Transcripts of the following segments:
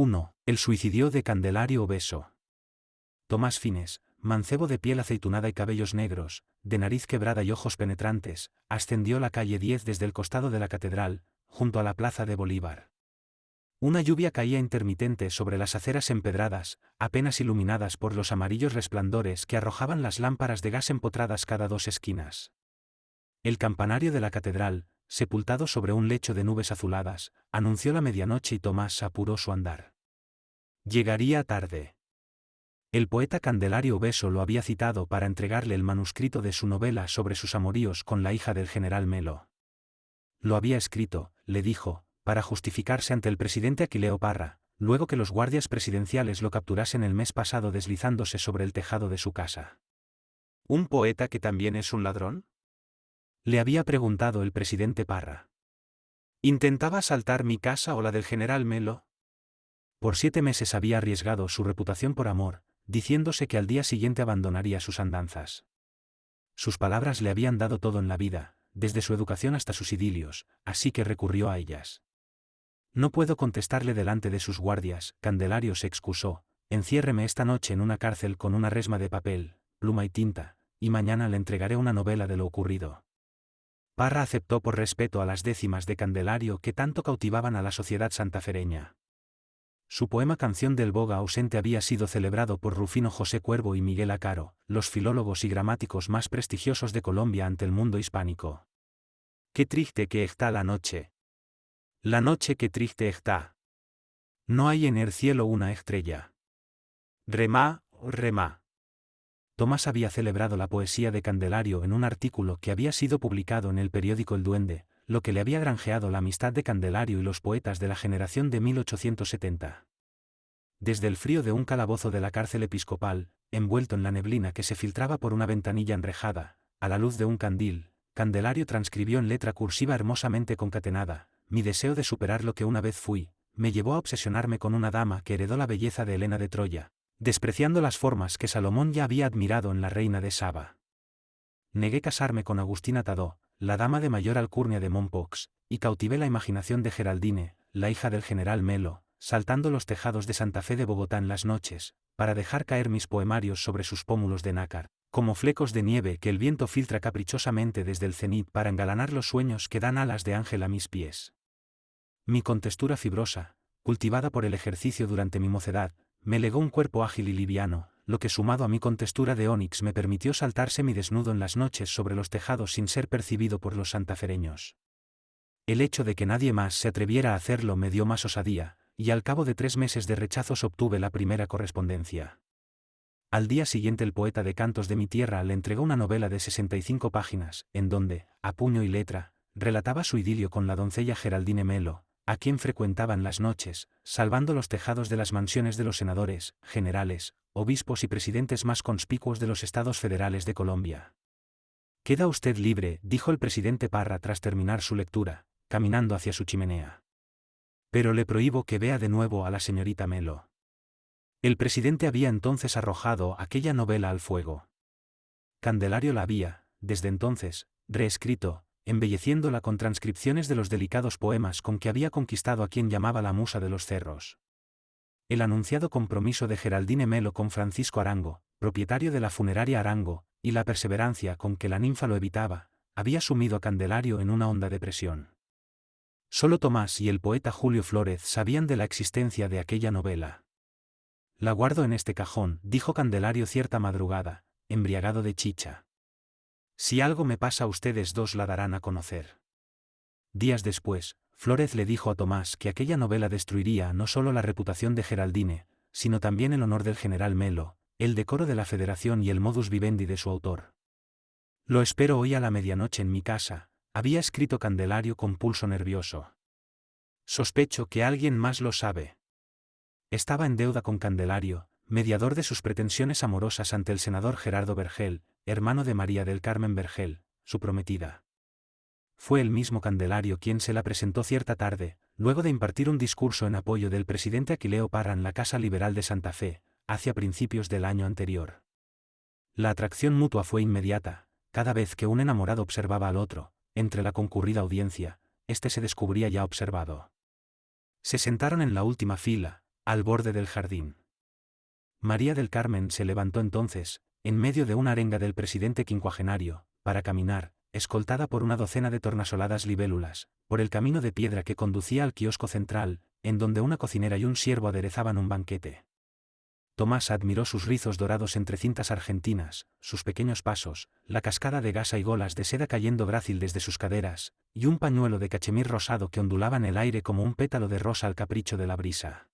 1. El suicidio de Candelario Obeso. Tomás Fines, mancebo de piel aceitunada y cabellos negros, de nariz quebrada y ojos penetrantes, ascendió la calle 10 desde el costado de la catedral, junto a la plaza de Bolívar. Una lluvia caía intermitente sobre las aceras empedradas, apenas iluminadas por los amarillos resplandores que arrojaban las lámparas de gas empotradas cada 2 esquinas. El campanario de la catedral, sepultado sobre un lecho de nubes azuladas, anunció la medianoche y Tomás apuró su andar. Llegaría tarde. El poeta Candelario Obeso lo había citado para entregarle el manuscrito de su novela sobre sus amoríos con la hija del general Melo. Lo había escrito, le dijo, para justificarse ante el presidente Aquileo Parra, luego que los guardias presidenciales lo capturasen el mes pasado deslizándose sobre el tejado de su casa. ¿Un poeta que también es un ladrón? Le había preguntado el presidente Parra. ¿Intentaba asaltar mi casa o la del general Melo? Por 7 meses había arriesgado su reputación por amor, diciéndose que al día siguiente abandonaría sus andanzas. Sus palabras le habían dado todo en la vida, desde su educación hasta sus idilios, así que recurrió a ellas. No puedo contestarle delante de sus guardias, Candelario se excusó, enciérreme esta noche en una cárcel con una resma de papel, pluma y tinta, y mañana le entregaré una novela de lo ocurrido. Parra aceptó por respeto a las décimas de Candelario que tanto cautivaban a la sociedad santafereña. Su poema Canción del Boga ausente había sido celebrado por Rufino José Cuervo y Miguel Acaro, los filólogos y gramáticos más prestigiosos de Colombia ante el mundo hispánico. Qué triste que está la noche. La noche que triste está. No hay en el cielo una estrella. Remá, remá. Tomás había celebrado la poesía de Candelario en un artículo que había sido publicado en el periódico El Duende, lo que le había granjeado la amistad de Candelario y los poetas de la generación de 1870. Desde el frío de un calabozo de la cárcel episcopal, envuelto en la neblina que se filtraba por una ventanilla enrejada, a la luz de un candil, Candelario transcribió en letra cursiva hermosamente concatenada: mi deseo de superar lo que una vez fui, me llevó a obsesionarme con una dama que heredó la belleza de Helena de Troya, despreciando las formas que Salomón ya había admirado en la reina de Saba. Negué casarme con Agustina Tadó, la dama de mayor alcurnia de Mompox, y cautivé la imaginación de Geraldine, la hija del general Melo, saltando los tejados de Santa Fe de Bogotá en las noches, para dejar caer mis poemarios sobre sus pómulos de nácar, como flecos de nieve que el viento filtra caprichosamente desde el cenit para engalanar los sueños que dan alas de ángel a mis pies. Mi contextura fibrosa, cultivada por el ejercicio durante mi mocedad, me legó un cuerpo ágil y liviano, lo que sumado a mi contextura de ónix me permitió saltar semidesnudo en las noches sobre los tejados sin ser percibido por los santafereños. El hecho de que nadie más se atreviera a hacerlo me dio más osadía, y al cabo de 3 meses de rechazos obtuve la primera correspondencia. Al día siguiente el poeta de Cantos de mi tierra le entregó una novela de 65 páginas, en donde, a puño y letra, relataba su idilio con la doncella Geraldine Melo, a quien frecuentaba en las noches, salvando los tejados de las mansiones de los senadores, generales, obispos y presidentes más conspicuos de los estados federales de Colombia. «Queda usted libre», dijo el presidente Parra tras terminar su lectura, caminando hacia su chimenea. «Pero le prohíbo que vea de nuevo a la señorita Melo». El presidente había entonces arrojado aquella novela al fuego. Candelario la había, desde entonces, reescrito, embelleciéndola con transcripciones de los delicados poemas con que había conquistado a quien llamaba la musa de los cerros. El anunciado compromiso de Geraldine Melo con Francisco Arango, propietario de la funeraria Arango, y la perseverancia con que la ninfa lo evitaba, había sumido a Candelario en una honda depresión. Solo Tomás y el poeta Julio Flórez sabían de la existencia de aquella novela. «La guardo en este cajón», dijo Candelario cierta madrugada, embriagado de chicha. «Si algo me pasa, ustedes dos la darán a conocer». Días después, Flórez le dijo a Tomás que aquella novela destruiría no solo la reputación de Geraldine, sino también el honor del general Melo, el decoro de la Federación y el modus vivendi de su autor. «Lo espero hoy a la medianoche en mi casa», había escrito Candelario con pulso nervioso. «Sospecho que alguien más lo sabe». Estaba en deuda con Candelario, mediador de sus pretensiones amorosas ante el senador Gerardo Vergel, hermano de María del Carmen Vergel, su prometida. Fue el mismo Candelario quien se la presentó cierta tarde, luego de impartir un discurso en apoyo del presidente Aquileo Parra en la Casa Liberal de Santa Fe, hacia principios del año anterior. La atracción mutua fue inmediata, cada vez que un enamorado observaba al otro, entre la concurrida audiencia, éste se descubría ya observado. Se sentaron en la última fila, al borde del jardín. María del Carmen se levantó entonces, en medio de una arenga del presidente quincuagenario, para caminar, escoltada por una docena de tornasoladas libélulas, por el camino de piedra que conducía al kiosco central, en donde una cocinera y un siervo aderezaban un banquete. Tomás admiró sus rizos dorados entre cintas argentinas, sus pequeños pasos, la cascada de gasa y golas de seda cayendo grácil desde sus caderas, y un pañuelo de cachemir rosado que ondulaba en el aire como un pétalo de rosa al capricho de la brisa.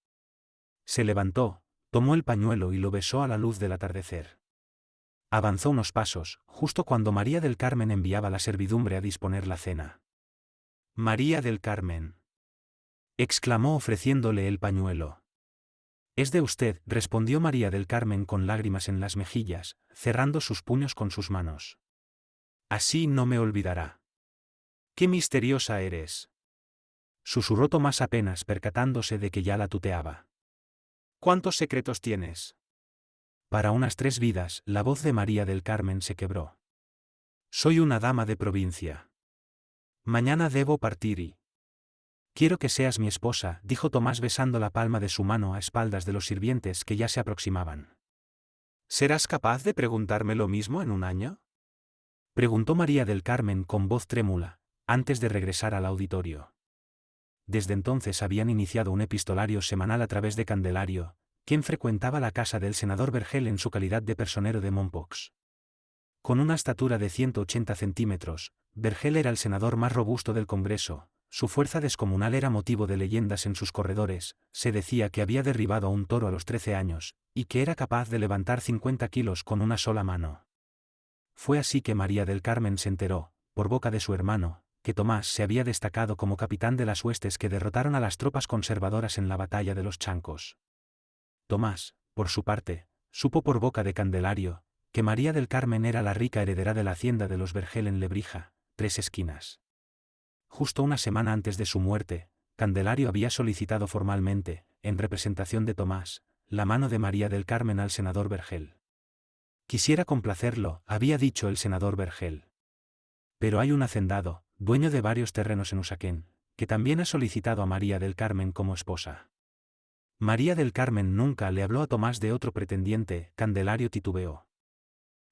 Se levantó, tomó el pañuelo y lo besó a la luz del atardecer. Avanzó unos pasos, justo cuando María del Carmen enviaba a la servidumbre a disponer la cena. «María del Carmen», exclamó ofreciéndole el pañuelo. «Es de usted», respondió María del Carmen con lágrimas en las mejillas, cerrando sus puños con sus manos. «Así no me olvidará». «¡Qué misteriosa eres!», susurró Tomás apenas percatándose de que ya la tuteaba. «¿Cuántos secretos tienes?». Para unas 3 vidas, la voz de María del Carmen se quebró. «Soy una dama de provincia. Mañana debo partir y...». «Quiero que seas mi esposa», dijo Tomás besando la palma de su mano a espaldas de los sirvientes que ya se aproximaban. «¿Serás capaz de preguntarme lo mismo en un año?», preguntó María del Carmen con voz trémula, antes de regresar al auditorio. Desde entonces habían iniciado un epistolario semanal a través de Candelario, quien frecuentaba la casa del senador Vergel en su calidad de personero de Mompox. Con una estatura de 180 centímetros, Vergel era el senador más robusto del Congreso. Su fuerza descomunal era motivo de leyendas en sus corredores. Se decía que había derribado a un toro a los 13 años, y que era capaz de levantar 50 kilos con una sola mano. Fue así que María del Carmen se enteró, por boca de su hermano, que Tomás se había destacado como capitán de las huestes que derrotaron a las tropas conservadoras en la batalla de los Chancos. Tomás, por su parte, supo por boca de Candelario, que María del Carmen era la rica heredera de la hacienda de los Vergel en Lebrija, 3 Esquinas. Justo una semana antes de su muerte, Candelario había solicitado formalmente, en representación de Tomás, la mano de María del Carmen al senador Vergel. «Quisiera complacerlo», había dicho el senador Vergel. «Pero hay un hacendado, dueño de varios terrenos en Usaquén, que también ha solicitado a María del Carmen como esposa». María del Carmen nunca le habló a Tomás de otro pretendiente. Candelario titubeó.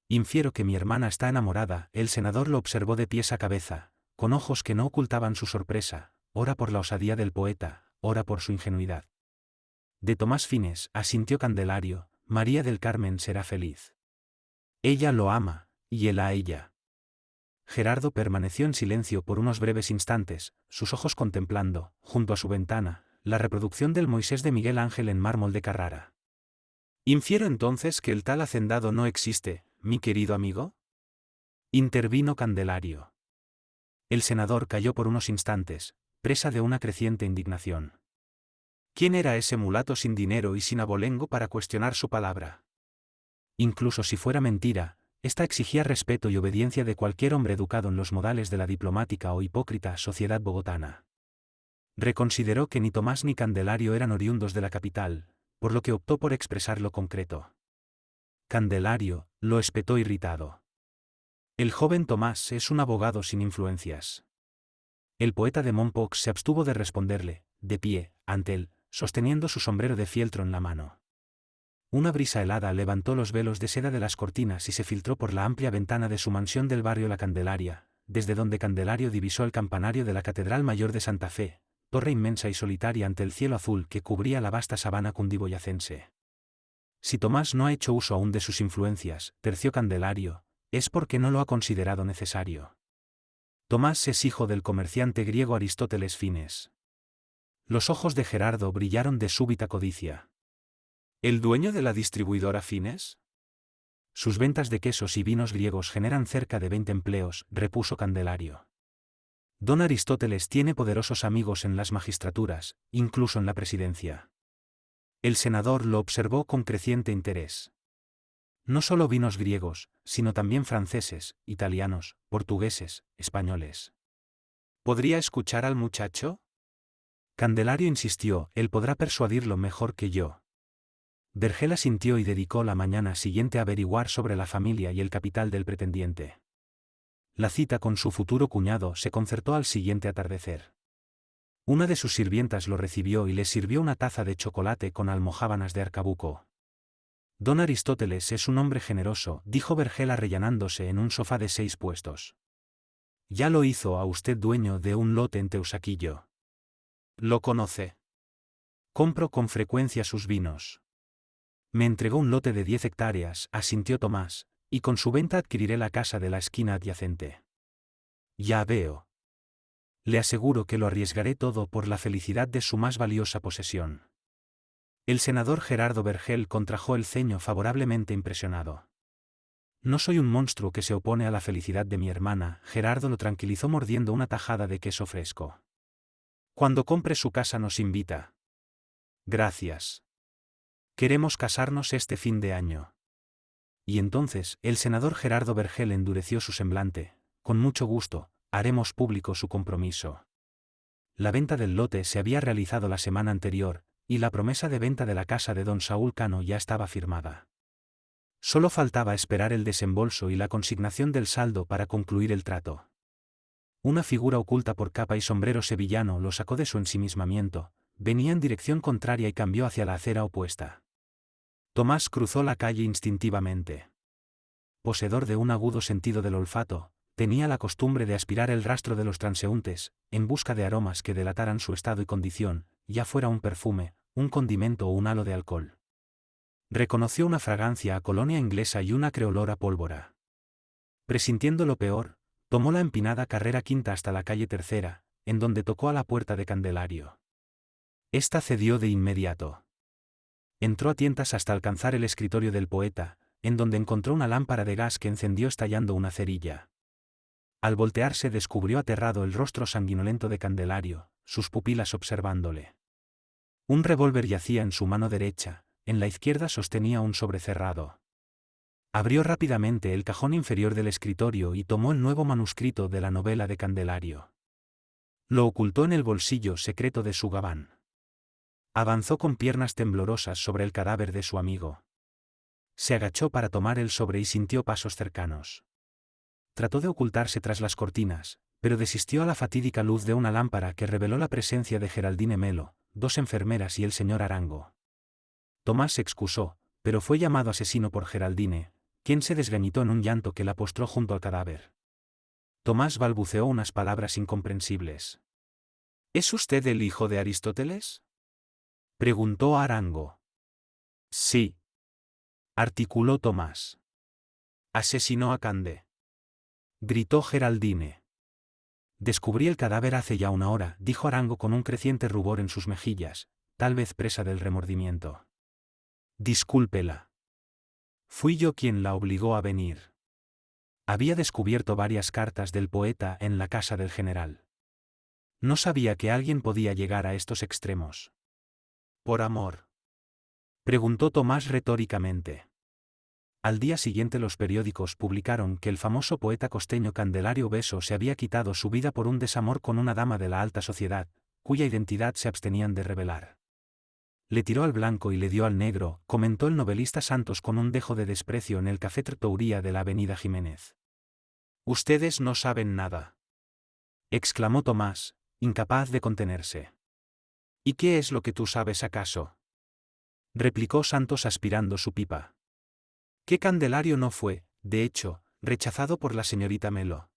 «Infiero que mi hermana está enamorada», el senador lo observó de pies a cabeza, con ojos que no ocultaban su sorpresa, ora por la osadía del poeta, ora por su ingenuidad. «De Tomás Fines», asintió Candelario, «María del Carmen será feliz. Ella lo ama, y él a ella». Gerardo permaneció en silencio por unos breves instantes, sus ojos contemplando, junto a su ventana, la reproducción del Moisés de Miguel Ángel en mármol de Carrara. «Infiero entonces que el tal hacendado no existe, mi querido amigo», intervino Candelario. El senador calló por unos instantes, presa de una creciente indignación. ¿Quién era ese mulato sin dinero y sin abolengo para cuestionar su palabra? Incluso si fuera mentira, esta exigía respeto y obediencia de cualquier hombre educado en los modales de la diplomática o hipócrita sociedad bogotana. Reconsideró que ni Tomás ni Candelario eran oriundos de la capital, por lo que optó por expresar lo concreto. Candelario lo espetó irritado. «El joven Tomás es un abogado sin influencias». El poeta de Mompox se abstuvo de responderle, de pie, ante él, sosteniendo su sombrero de fieltro en la mano. Una brisa helada levantó los velos de seda de las cortinas y se filtró por la amplia ventana de su mansión del barrio La Candelaria, desde donde Candelario divisó el campanario de la Catedral Mayor de Santa Fe, torre inmensa y solitaria ante el cielo azul que cubría la vasta sabana cundiboyacense. «Si Tomás no ha hecho uso aún de sus influencias», terció Candelario, «es porque no lo ha considerado necesario. Tomás es hijo del comerciante griego Aristóteles Fines». Los ojos de Gerardo brillaron de súbita codicia. «¿El dueño de la distribuidora Fines?». «Sus ventas de quesos y vinos griegos generan cerca de 20 empleos», repuso Candelario. «Don Aristóteles tiene poderosos amigos en las magistraturas, incluso en la presidencia». El senador lo observó con creciente interés. «No solo vinos griegos, sino también franceses, italianos, portugueses, españoles». «¿Podría escuchar al muchacho?». Candelario insistió, «él podrá persuadirlo mejor que yo». Vergel asintió y dedicó la mañana siguiente a averiguar sobre la familia y el capital del pretendiente. La cita con su futuro cuñado se concertó al siguiente atardecer. Una de sus sirvientas lo recibió y le sirvió una taza de chocolate con almojábanas de arcabuco. Don Aristóteles es un hombre generoso, dijo Vergel arrellanándose en un sofá de 6 puestos. Ya lo hizo a usted dueño de un lote en Teusaquillo. ¿Lo conoce? Compro con frecuencia sus vinos. Me entregó un lote de 10 hectáreas, asintió Tomás, y con su venta adquiriré la casa de la esquina adyacente. Ya veo. Le aseguro que lo arriesgaré todo por la felicidad de su más valiosa posesión. El senador Gerardo Vergel contrajo el ceño favorablemente impresionado. No soy un monstruo que se opone a la felicidad de mi hermana, Gerardo lo tranquilizó mordiendo una tajada de queso fresco. Cuando compre su casa nos invita. Gracias. Queremos casarnos este fin de año. Y entonces, el senador Gerardo Vergel endureció su semblante. Con mucho gusto, haremos público su compromiso. La venta del lote se había realizado la semana anterior, y la promesa de venta de la casa de don Saúl Cano ya estaba firmada. Solo faltaba esperar el desembolso y la consignación del saldo para concluir el trato. Una figura oculta por capa y sombrero sevillano lo sacó de su ensimismamiento, venía en dirección contraria y cambió hacia la acera opuesta. Tomás cruzó la calle instintivamente. Poseedor de un agudo sentido del olfato, tenía la costumbre de aspirar el rastro de los transeúntes, en busca de aromas que delataran su estado y condición, ya fuera un perfume, un condimento o un halo de alcohol. Reconoció una fragancia a colonia inglesa y una acreolor a pólvora. Presintiendo lo peor, tomó la empinada carrera quinta hasta la calle Tercera, en donde tocó a la puerta de Candelario. Esta cedió de inmediato. Entró a tientas hasta alcanzar el escritorio del poeta, en donde encontró una lámpara de gas que encendió estallando una cerilla. Al voltearse descubrió aterrado el rostro sanguinolento de Candelario, sus pupilas observándole. Un revólver yacía en su mano derecha, en la izquierda sostenía un sobre cerrado. Abrió rápidamente el cajón inferior del escritorio y tomó el nuevo manuscrito de la novela de Candelario. Lo ocultó en el bolsillo secreto de su gabán. Avanzó con piernas temblorosas sobre el cadáver de su amigo. Se agachó para tomar el sobre y sintió pasos cercanos. Trató de ocultarse tras las cortinas, pero desistió a la fatídica luz de una lámpara que reveló la presencia de Geraldine Melo, 2 enfermeras y el señor Arango. Tomás se excusó, pero fue llamado asesino por Geraldine, quien se desgañitó en un llanto que la postró junto al cadáver. Tomás balbuceó unas palabras incomprensibles. ¿Es usted el hijo de Aristóteles?, preguntó Arango. Sí, articuló Tomás. Asesinó a Cande, gritó Geraldine. Descubrí el cadáver hace ya una hora, dijo Arango con un creciente rubor en sus mejillas, tal vez presa del remordimiento. Discúlpela. Fui yo quien la obligó a venir. Había descubierto varias cartas del poeta en la casa del general. No sabía que alguien podía llegar a estos extremos. ¿Por amor?, preguntó Tomás retóricamente. Al día siguiente los periódicos publicaron que el famoso poeta costeño Candelario Beso se había quitado su vida por un desamor con una dama de la alta sociedad, cuya identidad se abstenían de revelar. Le tiró al blanco y le dio al negro, comentó el novelista Santos con un dejo de desprecio en el Café Tertulia de la avenida Jiménez. Ustedes no saben nada, exclamó Tomás, incapaz de contenerse. ¿Y qué es lo que tú sabes acaso?, replicó Santos aspirando su pipa. Que Candelario no fue, de hecho, rechazado por la señorita Melo.